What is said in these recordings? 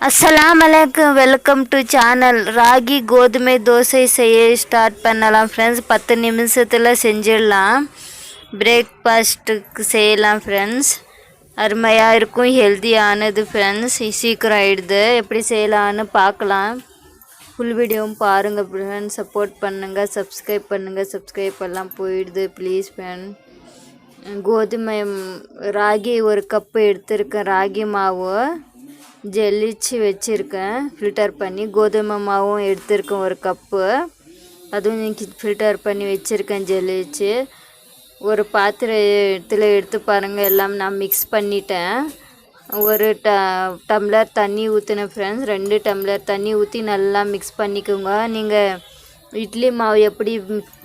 அஸ்ஸலாமு அலைக்கும். Welcome to channel. Ragi கோதுமை தோசை செய்ய ஸ்டார்ட் பண்ணலாம் ஃப்ரெண்ட்ஸ். 10 நிமிஷத்தில் செஞ்சிடலாம். பிரேக்ஃபாஸ்ட்டுக்கு செய்யலாம் ஃப்ரெண்ட்ஸ். அருமையாக இருக்கும், ஹெல்த்தியானது ஃப்ரெண்ட்ஸ். சீக்கிரம் ஆகிடுது. எப்படி செய்யலான்னு பார்க்கலாம். ஃபுல் வீடியோவும் பாருங்கள் ஃப்ரெண்ட்ஸ். சப்போர்ட் பண்ணுங்கள், சப்ஸ்கிரைப் பண்ணுங்கள். சப்ஸ்கிரைப் எல்லாம் போயிடுது ப்ளீஸ் ஃப்ரெண்ட். கோதுமை ராகி 1 கப்பு எடுத்திருக்கேன். ராகி மாவு ஜெல்லிச்சு வச்சுருக்கேன் ஃபில்டர் பண்ணி. கோதுமை மாவும் எடுத்திருக்கேன் 1 கப்பு, அதுவும் இன்னைக்கு ஃபில்டர் பண்ணி வச்சுருக்கேன் ஜெல்லிச்சு. ஒரு பாத்திரத்தில் எடுத்து பாருங்கள். எல்லாம் நான் மிக்ஸ் பண்ணிட்டேன். ஒரு டம்ளர் தண்ணி ஊற்றினேன் ஃப்ரெண்ட்ஸ். 2 டம்ளர் தண்ணி ஊற்றி நல்லா மிக்ஸ் பண்ணிக்கோங்க. நீங்கள் இட்லி மாவு எப்படி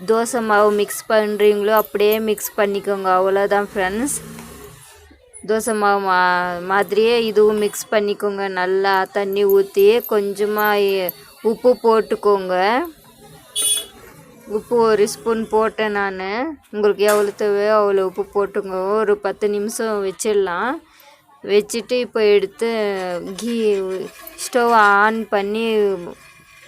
தோசை மாவு மிக்ஸ் பண்ணுறீங்களோ அப்படியே மிக்ஸ் பண்ணிக்கோங்க. அவ்வளோதான் ஃப்ரெண்ட்ஸ். தோசை மாவு மாதிரியே இதுவும் மிக்ஸ் பண்ணிக்கோங்க. நல்லா தண்ணி ஊற்றி கொஞ்சமாக உப்பு போட்டுக்கோங்க. உப்பு 1 ஸ்பூன் போட்டேன் நான். உங்களுக்கு எவ்வளோ தேவையோ அவ்வளோ உப்பு போட்டுக்கோங்க. ஒரு 10 நிமிஷம் வச்சிடலாம். வச்சுட்டு இப்போ எடுத்து கீ ஸ்டவ் ஆன் பண்ணி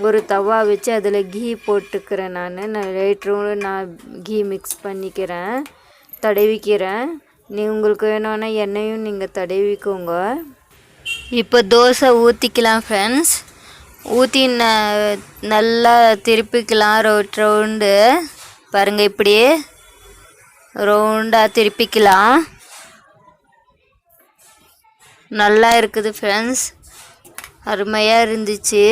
ஒரு தவா வச்சு அதில் கீ போட்டுக்கிறேன். நான் லைட்டரோடு நான் கீ மிக்ஸ் பண்ணிக்கிறேன், தடவிக்கிறேன். உங்களுக்கு வேணும்னா எண்ணெயும் நீங்கள் தடவிக்கோங்க. இப்போ தோசை ஊற்றிக்கலாம் ஃப்ரெண்ட்ஸ். ஊற்றி நல்லா திருப்பிக்கலாம். ரவுண்டு பாருங்கள், இப்படியே ரவுண்டாக திருப்பிக்கலாம். நல்லா இருக்குது ஃப்ரெண்ட்ஸ், அருமையாக இருந்துச்சு.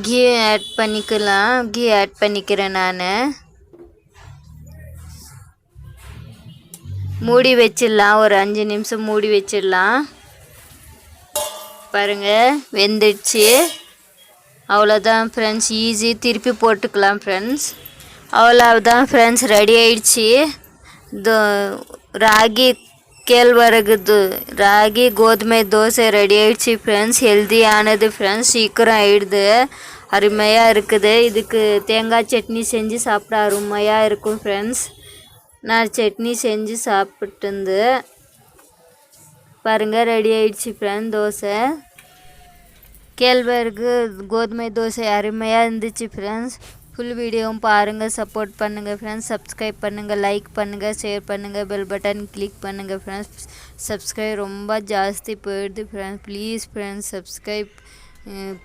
கீ ஆட் பண்ணிக்கலாம். கீ ஆட் பண்ணிக்கிறேன் நான். மூடி வச்சிடலாம். ஒரு 5 நிமிஷம் மூடி வச்சிடலாம். பாருங்கள், வெந்துடுச்சு. அவ்வளோதான் ஃப்ரெண்ட்ஸ். ஈஸி. திருப்பி போட்டுக்கலாம் ஃப்ரெண்ட்ஸ். அவ்வளோதான் ஃப்ரெண்ட்ஸ், ரெடி ஆயிடுச்சு. ராகி கேழ்வரகு ராகி கோதுமை தோசை ரெடி ஆயிடுச்சு ஃப்ரெண்ட்ஸ். ஹெல்த்தியானது ஃப்ரெண்ட்ஸ். சீக்கிரம் ஆயிடுது. அருமையாக இருக்குது. இதுக்கு தேங்காய் சட்னி செஞ்சு சாப்பிட அருமையாக இருக்கும் ஃப்ரெண்ட்ஸ். நான் சட்னி செஞ்சு சாப்பிட்டுருந்து பாருங்கள், ரெடி ஆயிடுச்சு ஃப்ரெண்ட். தோசை கேழ்வரகு கோதுமை தோசை அருமையாக இருந்துச்சு ஃப்ரெண்ட்ஸ். ஃபுல் வீடியோவும் பாருங்கள். சப்போர்ட் பண்ணுங்கள் ஃப்ரெண்ட்ஸ். சப்ஸ்கிரைப் பண்ணுங்கள், லைக் பண்ணுங்கள், ஷேர் பண்ணுங்கள், பெல் பட்டன் கிளிக் பண்ணுங்கள் ஃப்ரெண்ட்ஸ். சப்ஸ்கிரைப் ரொம்ப ஜாஸ்தி போயிடுது ஃப்ரெண்ட்ஸ். ப்ளீஸ் ஃப்ரெண்ட்ஸ், சப்ஸ்கிரைப்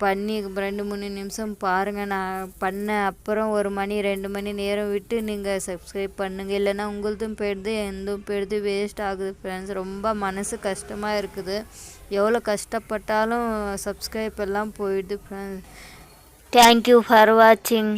பண்ணி 2-3 நிமிஷம் பாருங்கள். நான் பண்ண அப்புறம் 1 மணி 2 மணி நேரம் விட்டு நீங்கள் சப்ஸ்கிரைப் பண்ணுங்கள். இல்லைன்னா உங்களதும் போயிடுது, எந்தும் போயிடுது, வேஸ்ட் ஆகுது ஃப்ரெண்ட்ஸ். ரொம்ப மனசு கஷ்டமாக இருக்குது. எவ்வளோ கஷ்டப்பட்டாலும் சப்ஸ்கிரைப் எல்லாம் போயிடுது ஃப்ரெண்ட்ஸ். தேங்க்யூ ஃபார் வாட்சிங்.